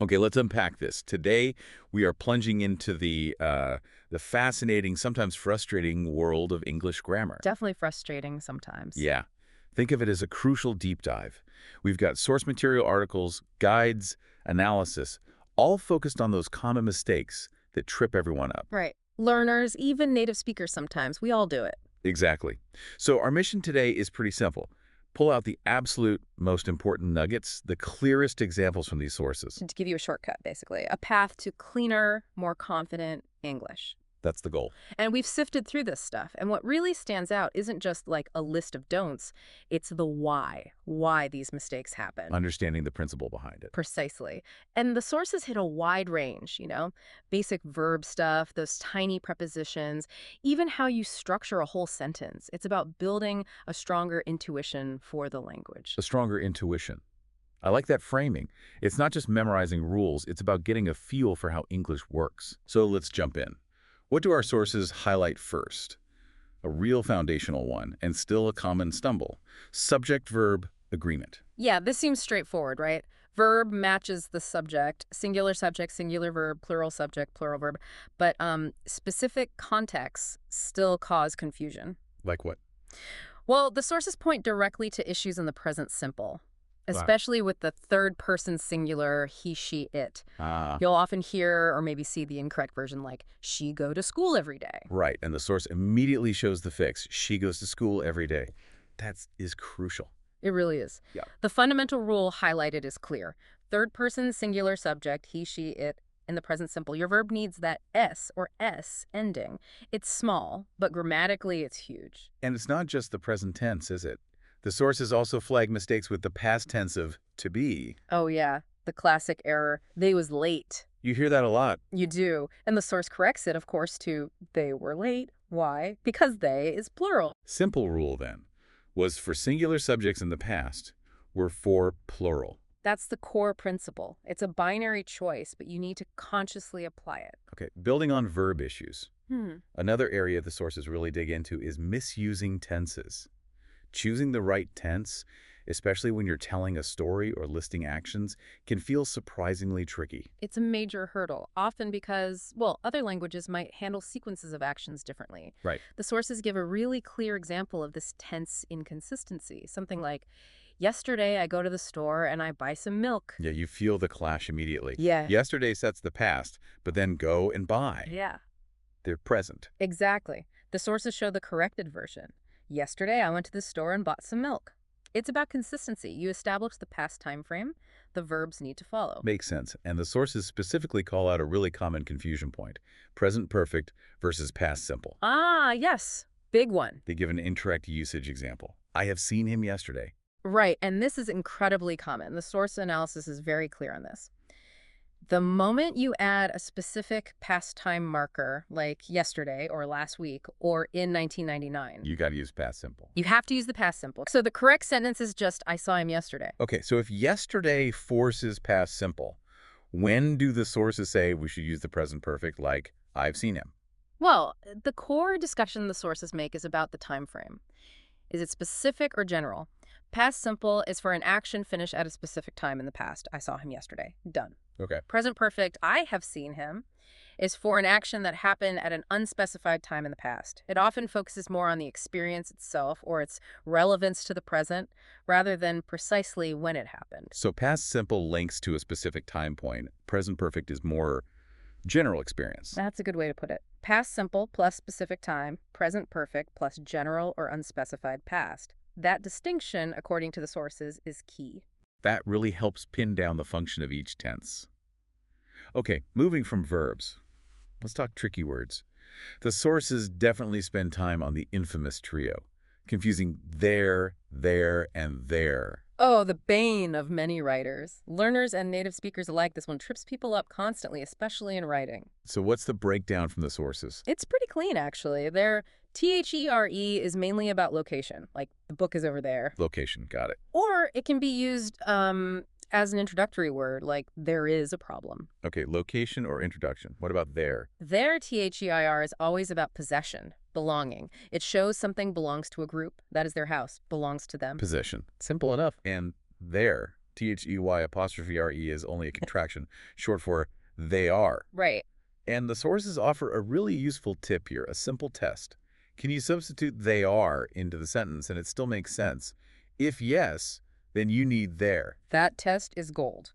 Okay, let's unpack this. Today, we are plunging into the fascinating, sometimes frustrating world of English grammar. Definitely frustrating sometimes. Yeah. Think of it as a crucial deep dive. We've got source material articles, guides, analysis, all focused on those common mistakes that trip everyone up. Right. Learners, even native speakers sometimes, we all do it. Exactly. So our mission today is pretty simple. Pull out the absolute most important nuggets, the clearest examples from these sources. To give you a shortcut, basically. A path to cleaner, more confident English. That's the goal. And we've sifted through this stuff. And what really stands out isn't just like a list of don'ts, it's the why these mistakes happen. Understanding the principle behind it. Precisely. And the sources hit a wide range, basic verb stuff, those tiny prepositions, even how you structure a whole sentence. It's about building a stronger intuition for the language. A stronger intuition. I like that framing. It's not just memorizing rules, it's about getting a feel for how English works. So let's jump in. What do our sources highlight first? A real foundational one, and still a common stumble. Subject-verb agreement. Yeah, this seems straightforward, right? Verb matches the subject, singular verb, plural subject, plural verb. But specific contexts still cause confusion. Like what? Well, the sources point directly to issues in the present simple, Wow. especially with the third-person singular he, she, it. Ah, You'll often hear or maybe see the incorrect version like, she go to school every day. right. And the source immediately shows the fix. She goes to school every day. That is crucial. It really is. Yeah. The fundamental rule highlighted is clear. Third-person singular subject, he, she, it, in the present simple. Your verb needs that S or S ending. It's small, but grammatically it's huge. And it's not just the present tense, is it? The sources also flag mistakes with the past tense of to be. Oh yeah, the classic error, they was late. You hear that a lot. You do. And the source corrects it, of course, to they were late. Why? Because they is plural. Simple rule, then, was for singular subjects in the past were for plural. That's the core principle. It's a binary choice, but you need to consciously apply it. Okay, building on verb issues. Hmm. Another area the sources really dig into is misusing tenses. Choosing the right tense, especially when you're telling a story or listing actions, can feel surprisingly tricky. It's a major hurdle, often because, well, other languages might handle sequences of actions differently. Right. The sources give a really clear example of this tense inconsistency. Something like, yesterday I go to the store and I buy some milk. Yeah, you feel the clash immediately. Yeah. Yesterday sets the past, but then go and buy. Yeah. They're present. Exactly. The sources show the corrected version. Yesterday I went to the store and bought some milk. It's about consistency. You establish the past time frame. The verbs need to follow. Makes sense. And the sources specifically call out a really common confusion point. Present perfect versus past simple. Ah, yes. Big one. They give an incorrect usage example. I have seen him yesterday. Right, and this is incredibly common. The source analysis is very clear on this. The moment you add a specific past time marker, like yesterday or last week or in 1999, You got to use past simple. you have to use the past simple. So the correct sentence is just, I saw him yesterday. Okay, so if yesterday forces past simple, when do the sources say we should use the present perfect like I've seen him? Well, the core discussion the sources make is about the time frame. Is it specific or general? Past simple is for an action finished at a specific time in the past. I saw him yesterday. Done. Okay. Present perfect, I have seen him, is for an action that happened at an unspecified time in the past. It often focuses more on the experience itself or its relevance to the present rather than precisely when it happened. So past simple links to a specific time point. Present perfect is more general experience. That's a good way to put it. Past simple plus specific time, present perfect plus general or unspecified past. That distinction, according to the sources, is key. That really helps pin down the function of each tense. Okay, moving from verbs. Let's talk tricky words. The sources definitely spend time on the infamous trio, confusing there, and there. Oh, the bane of many writers. Learners and native speakers alike, this one trips people up constantly, especially in writing. So what's the breakdown from the sources? It's pretty clean, actually. Their THERE is mainly about location, like the book is over there. Location, got it. Or it can be used as an introductory word, like there is a problem. Okay, location or introduction. What about there? Their THEIR is always about possession, belonging. It shows something belongs to a group. That is their house, belongs to them. Possession. Simple enough. And there, They apostrophe re is only a contraction, short for they are. Right. And the sources offer a really useful tip here, a simple test. Can you substitute they are into the sentence and it still makes sense? If yes, then you need there. That test is gold.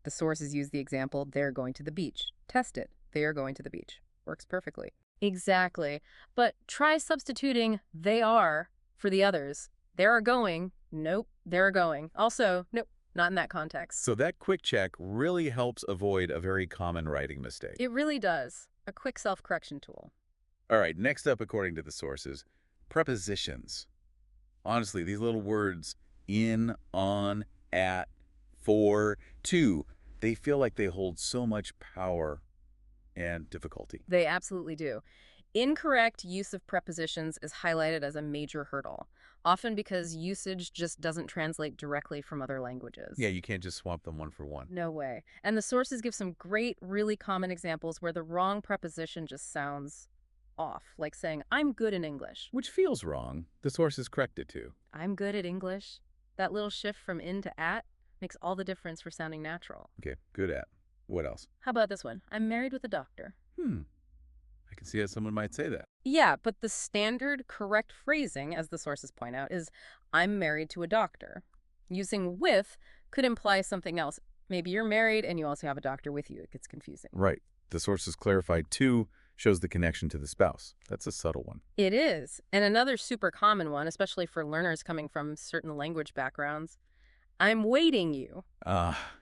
The sources use the example, they're going to the beach. Test it. They are going to the beach. Works perfectly. Exactly. But try substituting they are for the others. They are going. Nope. They're going. Also, nope. Not in that context. So that quick check really helps avoid a very common writing mistake. It really does. A quick self-correction tool. All right, next up, according to the sources, prepositions. Honestly, these little words, in, on, at, for, to, they feel like they hold so much power and difficulty. They absolutely do. Incorrect use of prepositions is highlighted as a major hurdle, often because usage just doesn't translate directly from other languages. Yeah, you can't just swap them one for one. No way. And the sources give some great, really common examples where the wrong preposition just sounds off, like saying, I'm good in English. Which feels wrong. The sources correct it too. I'm good at English. That little shift from in to at makes all the difference for sounding natural. Okay, good at. What else? How about this one? I'm married with a doctor. I can see how someone might say that. Yeah, but the standard correct phrasing, as the sources point out, is I'm married to a doctor. Using with could imply something else. Maybe you're married and you also have a doctor with you. It gets confusing. Right. The sources clarified to shows the connection to the spouse. That's a subtle one. It is. And another super common one, especially for learners coming from certain language backgrounds, I'm waiting you.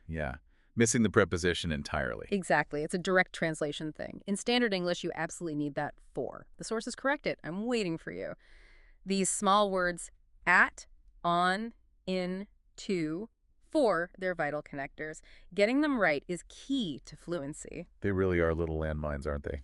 Yeah. Missing the preposition entirely. Exactly. It's a direct translation thing. In standard English, you absolutely need that for. The sources correct it. I'm waiting for you. These small words, at, on, in, to, for, they're vital connectors. Getting them right is key to fluency. They really are little landmines, aren't they?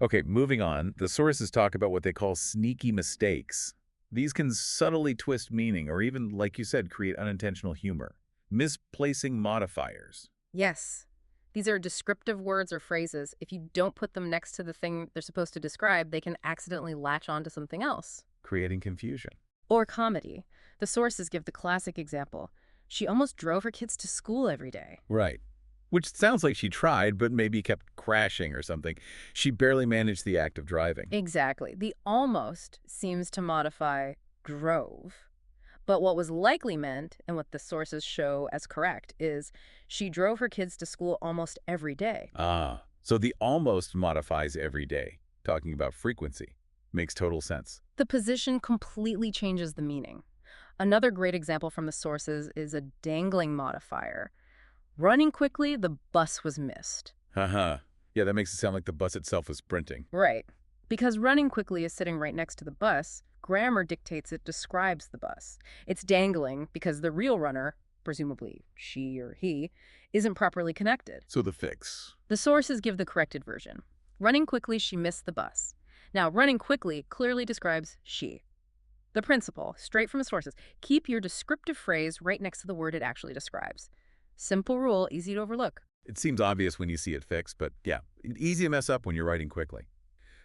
Okay, moving on. The sources talk about what they call sneaky mistakes. These can subtly twist meaning or even, like you said, create unintentional humor. Misplacing modifiers. Yes. These are descriptive words or phrases. If you don't put them next to the thing they're supposed to describe, they can accidentally latch onto something else. Creating confusion. Or comedy. The sources give the classic example. She almost drove her kids to school every day. Right. Which sounds like she tried, but maybe kept crashing or something. She barely managed the act of driving. Exactly. The almost seems to modify drove. But what was likely meant, and what the sources show as correct, is she drove her kids to school almost every day. So the almost modifies every day, talking about frequency. Makes total sense. The position completely changes the meaning. Another great example from the sources is a dangling modifier. Running quickly, the bus was missed. Haha. Yeah, that makes it sound like the bus itself was sprinting. Right. Because running quickly is sitting right next to the bus, grammar dictates it describes the bus. It's dangling because the real runner, presumably she or he, isn't properly connected. So the fix. The sources give the corrected version. Running quickly, she missed the bus. Now, running quickly clearly describes she. The principle, straight from the sources, keep your descriptive phrase right next to the word it actually describes. Simple rule, easy to overlook. It seems obvious when you see it fixed, but yeah, easy to mess up when you're writing quickly.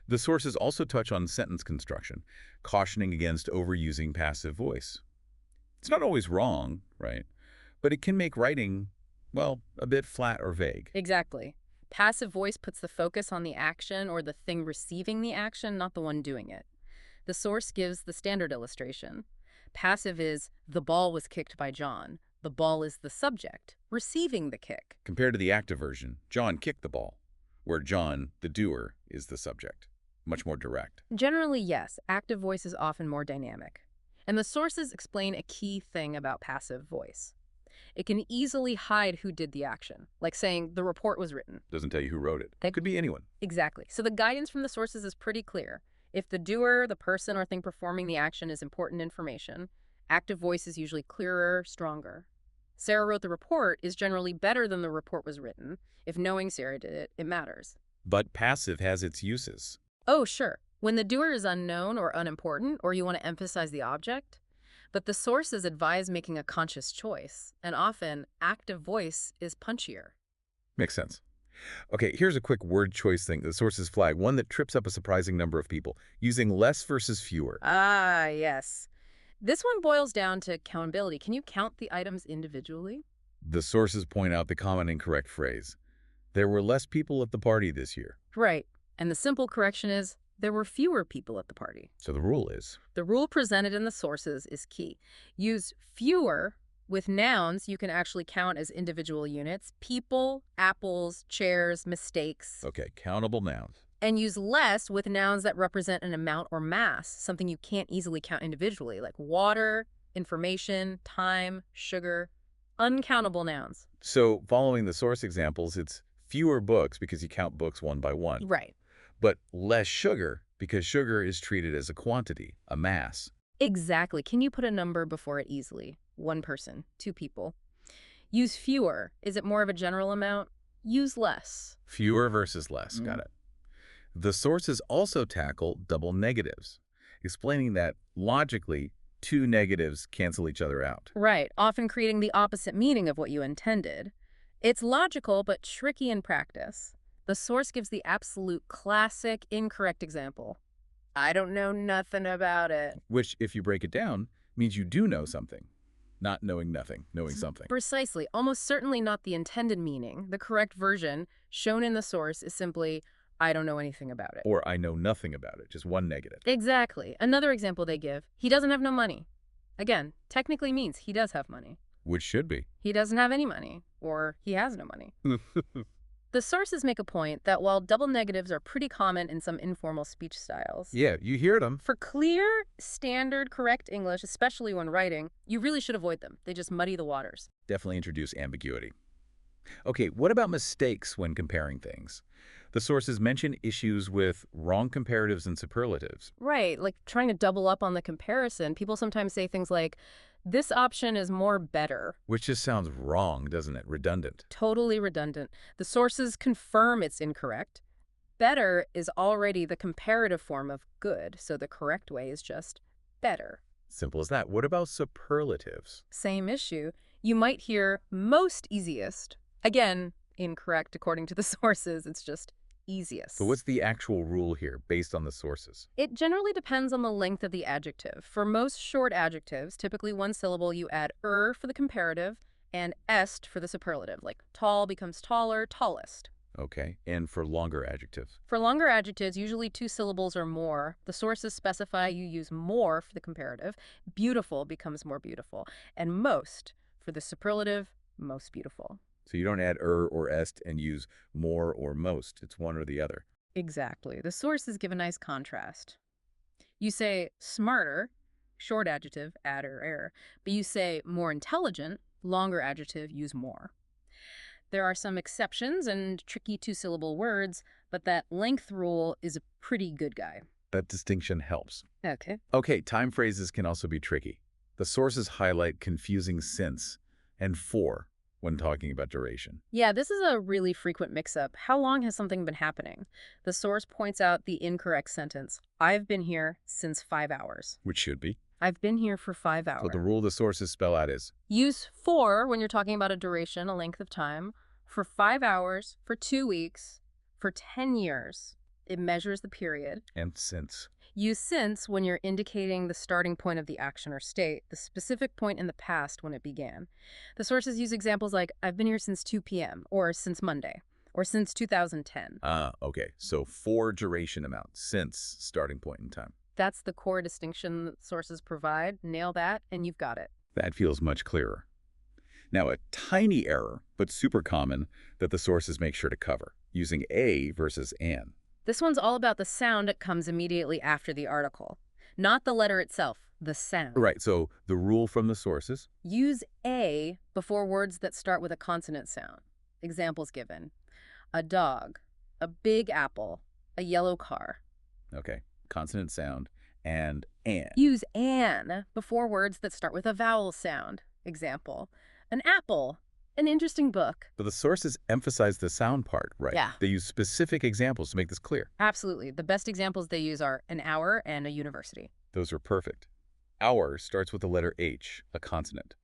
The sources also touch on sentence construction, cautioning against overusing passive voice. It's not always wrong, right? But it can make writing, well, a bit flat or vague. Exactly. Passive voice puts the focus on the action or the thing receiving the action, not the one doing it. The source gives the standard illustration. Passive is, the ball was kicked by John. The ball is the subject, receiving the kick. Compared to the active version, John kicked the ball, where John, the doer, is the subject. Much more direct. Generally, yes, active voice is often more dynamic. And the sources explain a key thing about passive voice. It can easily hide who did the action, like saying the report was written. Doesn't tell you who wrote it. That could be anyone. Exactly. So the guidance from the sources is pretty clear. If the doer, the person or thing performing the action is important information, active voice is usually clearer, stronger. Sarah wrote the report is generally better than the report was written. If knowing Sarah did it, it matters. But passive has its uses. Oh, sure. When the doer is unknown or unimportant, or you want to emphasize the object. But the sources advise making a conscious choice, and often active voice is punchier. Makes sense. Okay, here's a quick word choice thing the sources flag, one that trips up a surprising number of people, using less versus fewer. Ah, yes. This one boils down to countability. Can you count the items individually? The sources point out the common incorrect phrase. There were less people at the party this year. Right. And the simple correction is there were fewer people at the party. So the rule is, The rule presented in the sources is key. Use fewer with nouns you can actually count as individual units: people, apples, chairs, mistakes. okay, countable nouns. And use less with nouns that represent an amount or mass, something you can't easily count individually, like water, information, time, sugar. Uncountable nouns. So following the source examples, it's fewer books because you count books one by one, Right. but less sugar because sugar is treated as a quantity, a mass. Exactly. Can you put a number before it easily? One person, two people. Use fewer. Is it more of a general amount? Use less. Fewer versus less, got it. The sources also tackle double negatives, explaining that logically, two negatives cancel each other out. Right, often creating the opposite meaning of what you intended. It's logical but tricky in practice. The source gives the absolute classic incorrect example. I don't know nothing about it. Which, if you break it down, means you do know something. Not knowing nothing, knowing something. Precisely, almost certainly not the intended meaning. The correct version, shown in the source, is simply, I don't know anything about it. Or I know nothing about it, just one negative. Exactly. Another example they give, he doesn't have no money. Again, technically means he does have money. Which should be. He doesn't have any money, or he has no money. The sources make a point that while double negatives are pretty common in some informal speech styles, Yeah, you hear them. for clear, standard, correct English, especially when writing, you really should avoid them. They just muddy the waters. Definitely introduce ambiguity. Okay, what about mistakes when comparing things? The sources mention issues with wrong comparatives and superlatives. Right, like trying to double up on the comparison. People sometimes say things like, this option is more better. Which just sounds wrong, doesn't it? Redundant. Totally redundant. The sources confirm it's incorrect. Better is already the comparative form of good, so the correct way is just better. Simple as that. What about superlatives? Same issue. You might hear most easiest. Again, incorrect according to the sources. It's just easiest. But what's the actual rule here, based on the sources? It generally depends on the length of the adjective. For most short adjectives, typically one syllable, you add for the comparative and est for the superlative, like tall becomes taller, tallest. Okay, and for longer adjectives? For longer adjectives, usually two syllables or more, the sources specify you use more for the comparative, beautiful becomes more beautiful, and most for the superlative, most beautiful. So you don't add or est and use more or most. It's one or the other. Exactly. The sources give a nice contrast. You say smarter, short adjective, add or er, but you say more intelligent, longer adjective, use more. There are some exceptions and tricky two-syllable words, but that length rule is a pretty good guy. That distinction helps. Okay. Okay, time phrases can also be tricky. The sources highlight confusing since and for when talking about duration. Yeah, this is a really frequent mix-up. How long has something been happening? The source points out the incorrect sentence. I've been here since 5 hours. Which should be. I've been here for 5 hours. So the rule the sources spell out is Use for when you're talking about a duration, a length of time, for 5 hours, for 2 weeks, for 10 years. It measures the period. and since. Use since when you're indicating the starting point of the action or state, the specific point in the past when it began. The sources use examples like, I've been here since 2 p.m., or since Monday, or since 2010. Okay. So for duration amount, since starting point in time. That's the core distinction that sources provide. Nail that, and you've got it. That feels much clearer. Now, a tiny error, but super common, that the sources make sure to cover, using a versus an. This one's all about the sound that comes immediately after the article, not the letter itself, the sound. Right, so the rule from the sources. Use a before words that start with a consonant sound. Examples given. A dog, a big apple, a yellow car. Okay, consonant sound, and an. Use an before words that start with a vowel sound. Example. An apple. An interesting book. But the sources emphasize the sound part, right? Yeah. They use specific examples to make this clear. Absolutely. The best examples they use are an hour and a university. Those are perfect. Hour starts with the letter H, a consonant,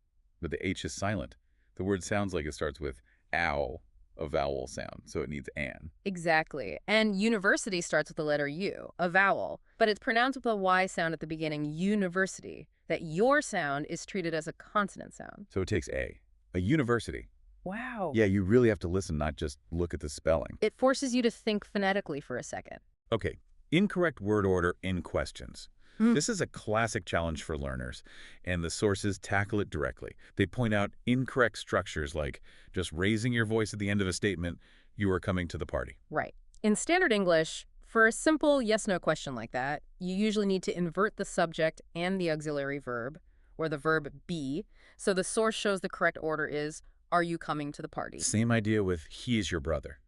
but the H is silent. The word sounds like it starts with ow, a vowel sound, so it needs an. Exactly. And university starts with the letter U, a vowel, but it's pronounced with a Y sound at the beginning, university. that your sound is treated as a consonant sound. So it takes a university. Wow. Yeah, you really have to listen, not just look at the spelling. It forces you to think phonetically for a second. Okay, incorrect word order in questions. Hmm. This is a classic challenge for learners, and the sources tackle it directly. They point out incorrect structures like just raising your voice at the end of a statement, you are coming to the party. Right. In standard English, for a simple yes-no question like that, you usually need to invert the subject and the auxiliary verb, or the verb be, so the source shows the correct order is, are you coming to the party? Same idea with he is your brother.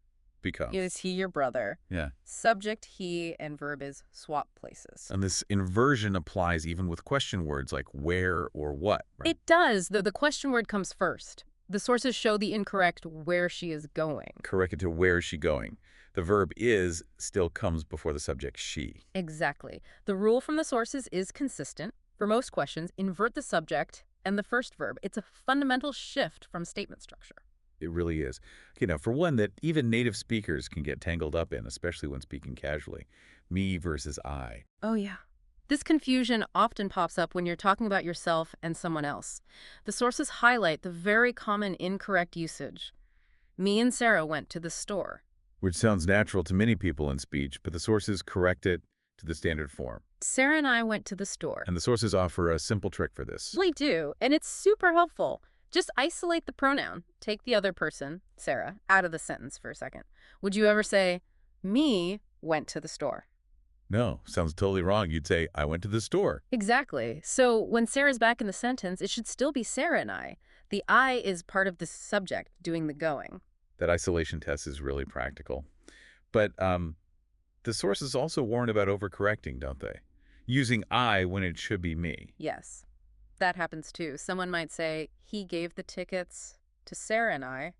Become. Is he your brother? Yeah. Subject, he, and verb is swap places. And this inversion applies even with question words like where or what. Right? It does, though the question word comes first. The sources show the incorrect where she is going. Correct it to where is she going. The verb is still comes before the subject she. Exactly. The rule from the sources is consistent. For most questions, invert the subject and the first verb. It's a fundamental shift from statement structure. It really is. Okay, now for one that even native speakers can get tangled up in, especially when speaking casually. Me versus I. Oh, yeah. This confusion often pops up when you're talking about yourself and someone else. The sources highlight the very common incorrect usage. Me and Sarah went to the store. Which sounds natural to many people in speech, but the sources correct it to the standard form. Sarah and I went to the store. And the sources offer a simple trick for this. They do, and it's super helpful. Just isolate the pronoun. Take the other person, Sarah, out of the sentence for a second. Would you ever say, me went to the store? No, sounds totally wrong. You'd say, I went to the store. Exactly. So when Sarah's back in the sentence, it should still be Sarah and I. The I is part of the subject doing the going. That isolation test is really practical. But the sources also warn about overcorrecting, don't they? Using I when it should be me. Yes, that happens too. Someone might say, he gave the tickets to Sarah and I,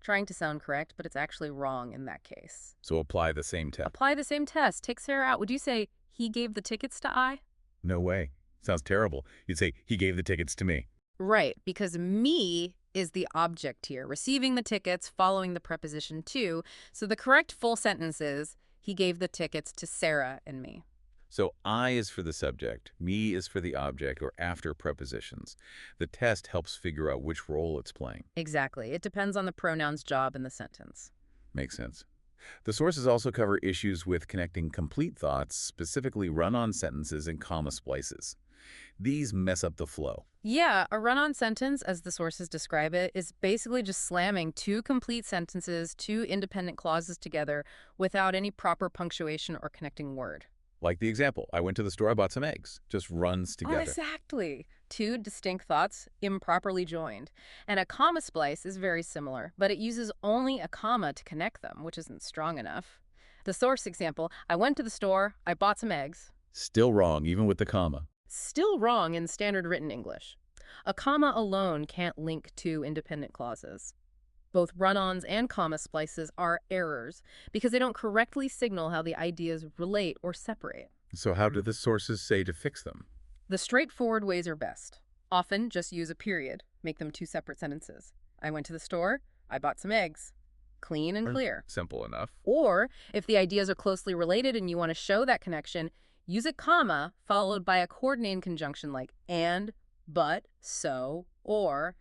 trying to sound correct, but it's actually wrong in that case. So apply the same test. Apply the same test. Take Sarah out. Would you say, he gave the tickets to I? No way. Sounds terrible. You'd say, he gave the tickets to me. Right, because me is the object here, receiving the tickets following the preposition to. So the correct full sentence is, he gave the tickets to Sarah and me. So I is for the subject, me is for the object or after prepositions. The test helps figure out which role it's playing. Exactly. It depends on the pronoun's job in the sentence. Makes sense. The sources also cover issues with connecting complete thoughts, specifically run-on sentences and comma splices. These mess up the flow. Yeah, a run-on sentence, as the sources describe it, is basically just slamming two complete sentences, two independent clauses together without any proper punctuation or connecting word. Like the example, I went to the store, I bought some eggs. Just runs together. Oh, exactly. Two distinct thoughts improperly joined. And a comma splice is very similar, but it uses only a comma to connect them, which isn't strong enough. The source example, I went to the store, I bought some eggs. Still wrong, even with the comma. Still wrong in standard written English. A comma alone can't link two independent clauses. Both run-ons and comma splices are errors because they don't correctly signal how the ideas relate or separate. So how do the sources say to fix them? The straightforward ways are best. Often just use a period. Make them two separate sentences. I went to the store. I bought some eggs. Clean and clear. Simple enough. Or, if the ideas are closely related and you want to show that connection, use a comma followed by a coordinating conjunction like and, but, so, or.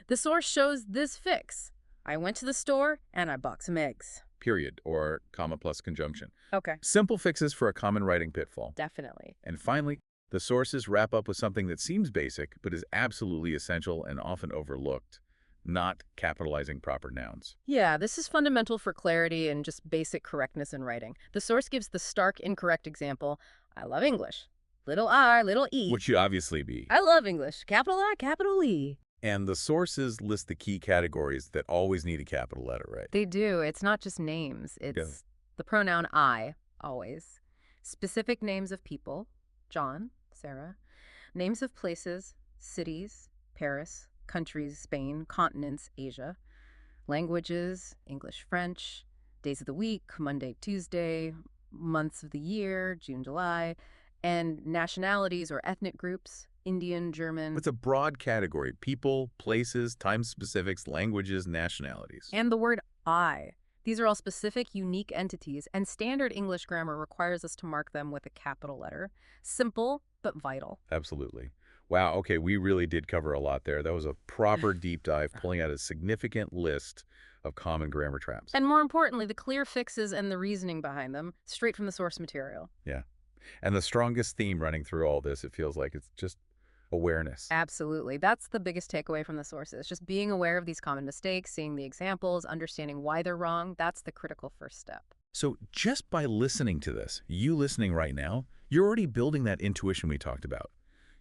The source shows this fix. I went to the store and I bought some eggs. Period, or comma plus conjunction. Okay. Simple fixes for a common writing pitfall. Definitely. And finally, the sources wrap up with something that seems basic, but is absolutely essential and often overlooked. Not capitalizing proper nouns. Yeah, this is fundamental for clarity and just basic correctness in writing. The source gives the stark incorrect example, I love English. Little I, little e. Which should obviously be. I love English. Capital I, capital E. And the sources list the key categories that always need a capital letter, right? They do. It's not just names. It's the pronoun I, always. Specific names of people, John, Sarah. Names of places, cities, Paris, countries, Spain, continents, Asia. Languages, English, French. Days of the week, Monday, Tuesday. Months of the year, June, July. And nationalities or ethnic groups, Indian, German. It's a broad category. People, places, time specifics, languages, nationalities. And the word I. These are all specific, unique entities, and standard English grammar requires us to mark them with a capital letter. Simple, but vital. Absolutely. Wow, okay, we really did cover a lot there. That was a proper deep dive, pulling out a significant list of common grammar traps. And more importantly, the clear fixes and the reasoning behind them, straight from the source material. Yeah. And the strongest theme running through all this, it feels like it's just awareness. Absolutely. That's the biggest takeaway from the sources. Just being aware of these common mistakes, seeing the examples, understanding why they're wrong, that's the critical first step. So just by listening to this, you listening right now, you're already building that intuition we talked about.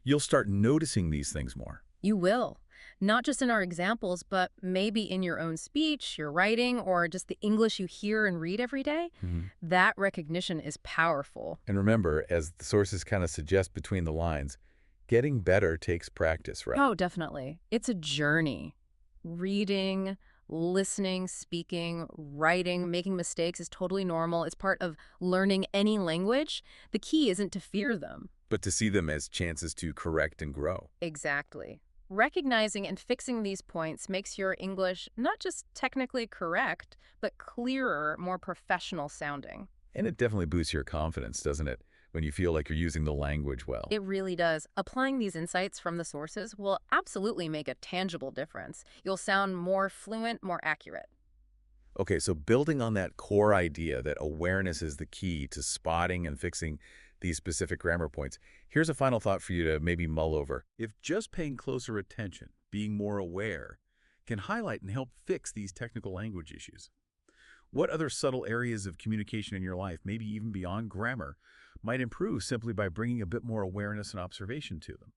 You'll start noticing these things more. You will. Not just in our examples, but maybe in your own speech, your writing, or just the English you hear and read every day. Mhm. That recognition is powerful. And remember, as the sources kind of suggest between the lines, getting better takes practice, right? Oh, definitely. It's a journey. Reading, listening, speaking, writing, making mistakes is totally normal. It's part of learning any language. The key isn't to fear them. But to see them as chances to correct and grow. Exactly. Recognizing and fixing these points makes your English not just technically correct, but clearer, more professional sounding. And it definitely boosts your confidence, doesn't it? When you feel like you're using the language well. It really does. Applying these insights from the sources will absolutely make a tangible difference. You'll sound more fluent, more accurate. Okay, so building on that core idea that awareness is the key to spotting and fixing these specific grammar points, here's a final thought for you to maybe mull over. If just paying closer attention, being more aware, can highlight and help fix these technical language issues, what other subtle areas of communication in your life, maybe even beyond grammar, might improve simply by bringing a bit more awareness and observation to them?